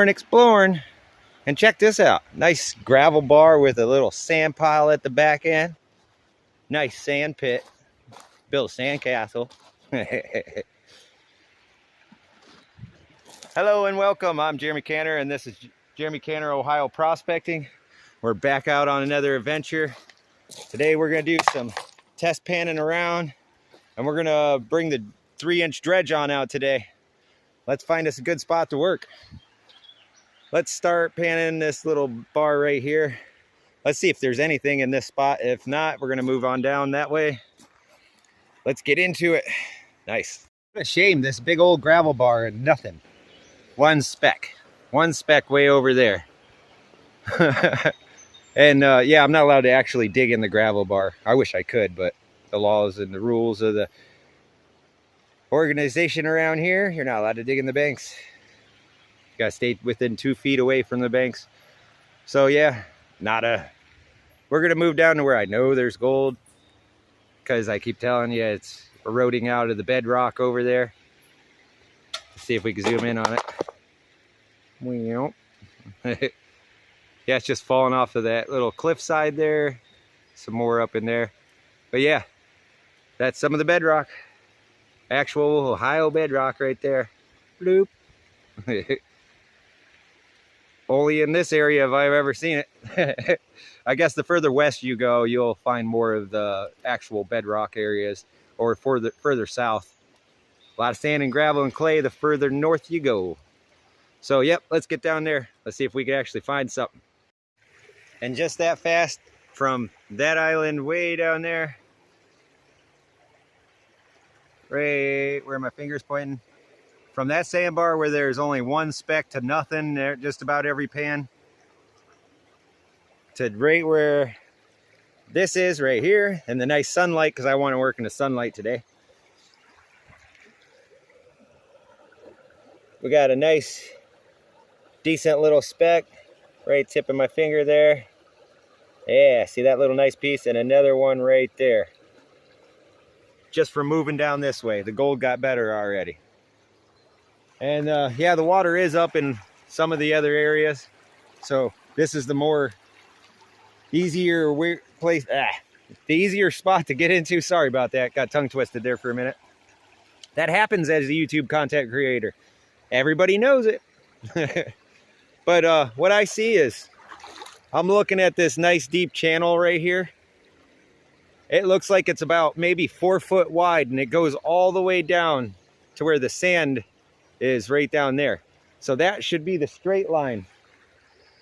Exploring. And check this out. Nice gravel bar with a little sand pile at the back end. Nice sand pit. Built a sand castle. Hello and welcome. I'm Jeremy Canner, and this is Jeremy Canner, Ohio Prospecting. We're back out on another adventure. Today we're going to do some test panning around, and we're going to bring the 3-inch dredge on out today. Let's find us a good spot to work. Let's start panning this little bar right here. Let's see if there's anything in this spot. If not, we're going to move on down that way. Let's get into it. Nice. What a shame, this big old gravel bar and nothing. One speck way over there. And yeah, I'm not allowed to actually dig in the gravel bar. I wish I could, but the laws and the rules of the organization around here, you're not allowed to dig in the banks. You gotta stay within 2 feet away from the banks. So yeah, we're gonna move down to where I know there's gold, because I keep telling you it's eroding out of the bedrock over there. Let's see if we can zoom in on it. Yeah, it's just falling off of that little cliffside there. Some more up in there. But yeah, that's some of the bedrock. Actual Ohio bedrock right there. Bloop. Only in this area have I ever seen it. I guess the further west you go, you'll find more of the actual bedrock areas, or further south. A lot of sand and gravel and clay the further north you go. So yep, let's get down there. Let's see if we can actually find something. And just that fast, from that island way down there, right where my finger's pointing, from that sandbar where there's only one speck to nothing there, just about every pan, to right where this is right here, and the nice sunlight, because I want to work in the sunlight today. We got a nice decent little speck right tip of my finger there. Yeah, see that little nice piece, and another one right there. Just from moving down this way, the gold got better already. And yeah, the water is up in some of the other areas, so this is the more easier place, the easier spot to get into. Sorry about that, got tongue twisted there for a minute. That happens as a YouTube content creator. Everybody knows it. But what I see is, I'm looking at this nice deep channel right here. It looks like it's about maybe 4 foot wide, and it goes all the way down to where the sand is right down there. So that should be the straight line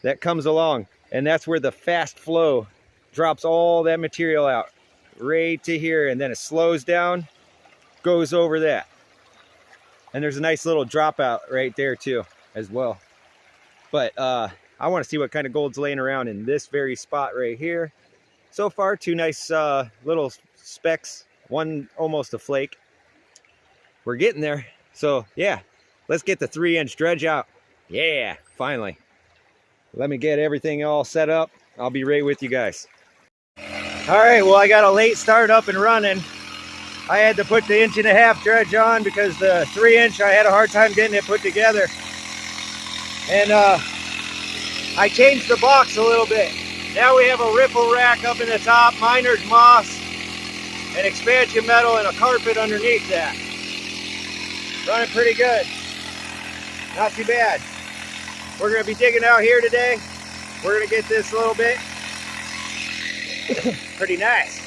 that comes along, and that's where the fast flow drops all that material out right to here, and then it slows down, goes over that. And there's a nice little dropout right there too as well. But I want to see what kind of gold's laying around in this very spot right here. So far, 2 nice little specks, one almost a flake. We're getting there. So yeah, let's get the 3-inch dredge out. Yeah, finally. Let me get everything all set up. I'll be right with you guys. All right, well, I got a late start up and running. I had to put the 1.5-inch dredge on because the 3-inch, I had a hard time getting it put together. And I changed the box a little bit. Now we have a ripple rack up in the top, miner's moss, an expansion metal, and a carpet underneath that. Running pretty good. Not too bad. We're going to be digging out here today. We're going to get this a little bit. Pretty nice.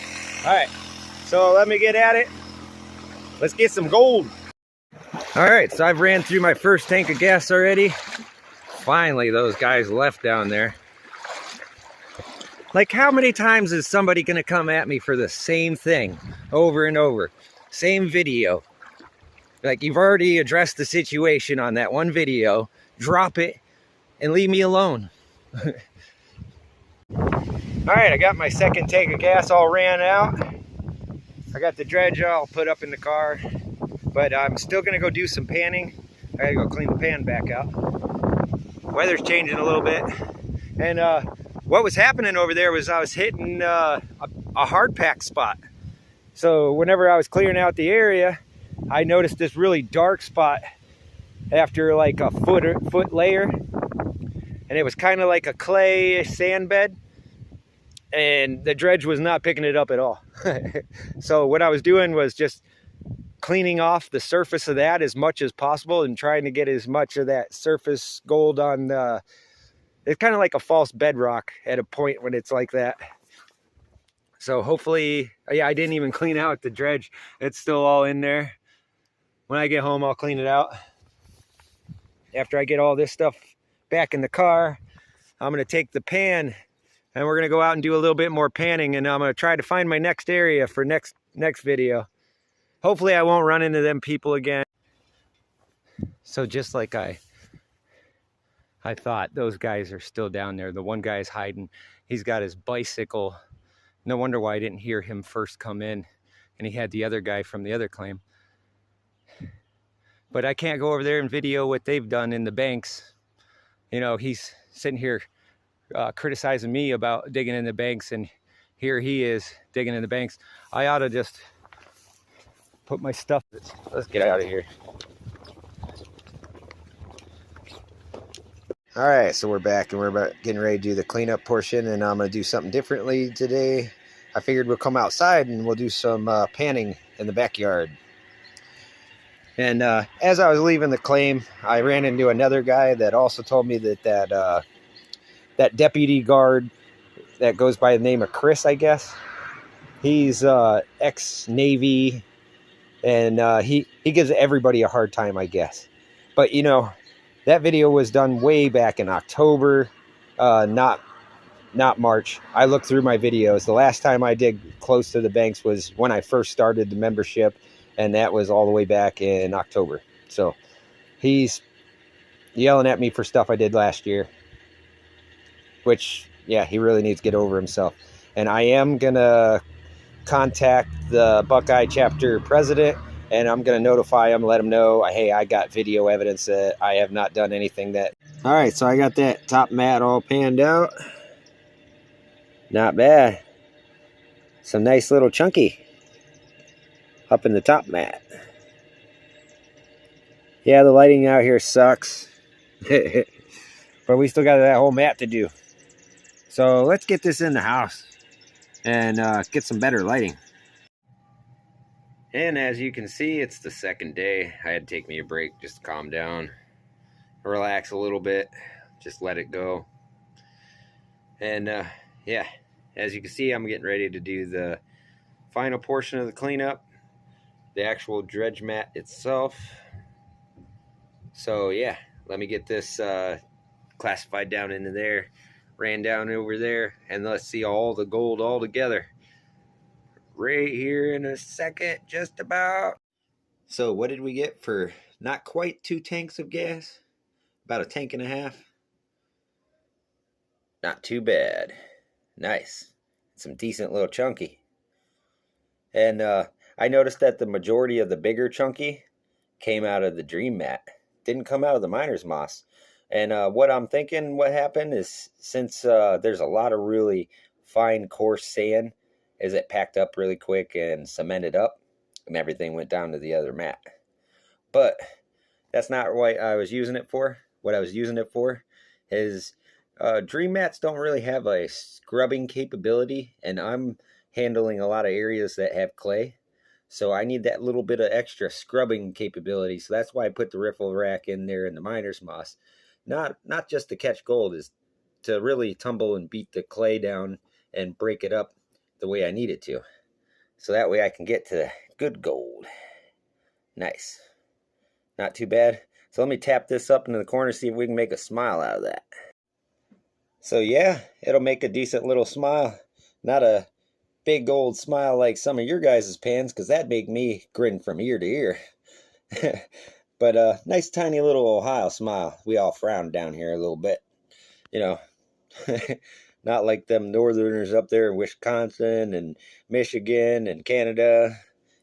All right, so let me get at it. Let's get some gold. All right, so I've ran through my first tank of gas already. Finally, those guys left down there. Like, how many times is somebody going to come at me for the same thing over and over? Same video. Like, you've already addressed the situation on that one video. Drop it and leave me alone. All right, I got my second tank of gas all ran out. I got the dredge all put up in the car, but I'm still gonna go do some panning. I gotta go clean the pan back out. Weather's changing a little bit. And what was happening over there was I was hitting a hard pack spot. So whenever I was clearing out the area, I noticed this really dark spot after like a foot layer. And it was kind of like a clay sand bed. And the dredge was not picking it up at all. So what I was doing was just cleaning off the surface of that as much as possible and trying to get as much of that surface gold on the, it's kind of like a false bedrock at a point when it's like that. So hopefully, yeah, I didn't even clean out the dredge. It's still all in there. When I get home, I'll clean it out. After I get all this stuff back in the car, I'm gonna take the pan and we're gonna go out and do a little bit more panning, and I'm gonna try to find my next area for next video. Hopefully I won't run into them people again. So just like I thought, those guys are still down there. The one guy's hiding. He's got his bicycle. No wonder why I didn't hear him first come in. And he had the other guy from the other claim. But I can't go over there and video what they've done in the banks. You know, he's sitting here criticizing me about digging in the banks, and here he is digging in the banks. I ought to just put my stuff. Let's get out of here. All right, so we're back and we're about getting ready to do the cleanup portion, and I'm gonna do something differently today. I figured we'll come outside and we'll do some panning in the backyard. And as I was leaving the claim, I ran into another guy that also told me that that deputy guard that goes by the name of Chris, I guess. He's ex-Navy, and he gives everybody a hard time, I guess. But you know, that video was done way back in October, not March. I looked through my videos. The last time I did close to the banks was when I first started the membership, and that was all the way back in October. So he's yelling at me for stuff I did last year, which, yeah, he really needs to get over himself. And I am going to contact the Buckeye chapter president, and I'm going to notify him, let him know, hey, I got video evidence that I have not done anything that... All right, so I got that top mat all panned out. Not bad. Some nice little chunky up in the top mat. Yeah, the lighting out here sucks. But we still got that whole mat to do. So let's get this in the house and get some better lighting. And as you can see, it's the second day. I had to take me a break just to calm down, relax a little bit, just let it go. And yeah, as you can see, I'm getting ready to do the final portion of the cleanup, the actual dredge mat itself. So yeah, let me get this classified down into there, ran down over there, and let's see all the gold all together right here in a second, just about. So what did we get for not quite 2 tanks of gas? About a tank and a half. Not too bad. Nice. Some decent little chunky. And I noticed that the majority of the bigger chunky came out of the dream mat. Didn't come out of the miner's moss. And what I'm thinking what happened is, since there's a lot of really fine coarse sand, is it packed up really quick and cemented up, and everything went down to the other mat. But that's not what I was using it for. What I was using it for is dream mats don't really have a scrubbing capability, and I'm handling a lot of areas that have clay, so I need that little bit of extra scrubbing capability. So that's why I put the riffle rack in there in the miner's moss. Not just to catch gold, is to really tumble and beat the clay down and break it up the way I need it to, so that way I can get to the good gold. Nice. Not too bad. So let me tap this up into the corner, see if we can make a smile out of that. So yeah, it'll make a decent little smile. Not a big old smile like some of your guys' pans, because that'd make me grin from ear to ear. But nice tiny little Ohio smile. We all frown down here a little bit, you know. Not like them northerners up there in Wisconsin and Michigan and Canada.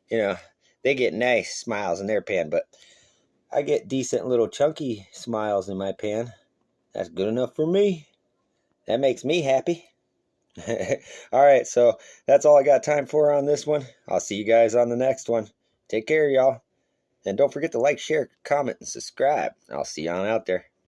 You know, they get nice smiles in their pan, but I get decent little chunky smiles in my pan. That's good enough for me. That makes me happy. All right, so that's all I got time for on this one. I'll see you guys on the next one. Take care, y'all. And don't forget to like, share, comment, and subscribe. I'll see you on out there.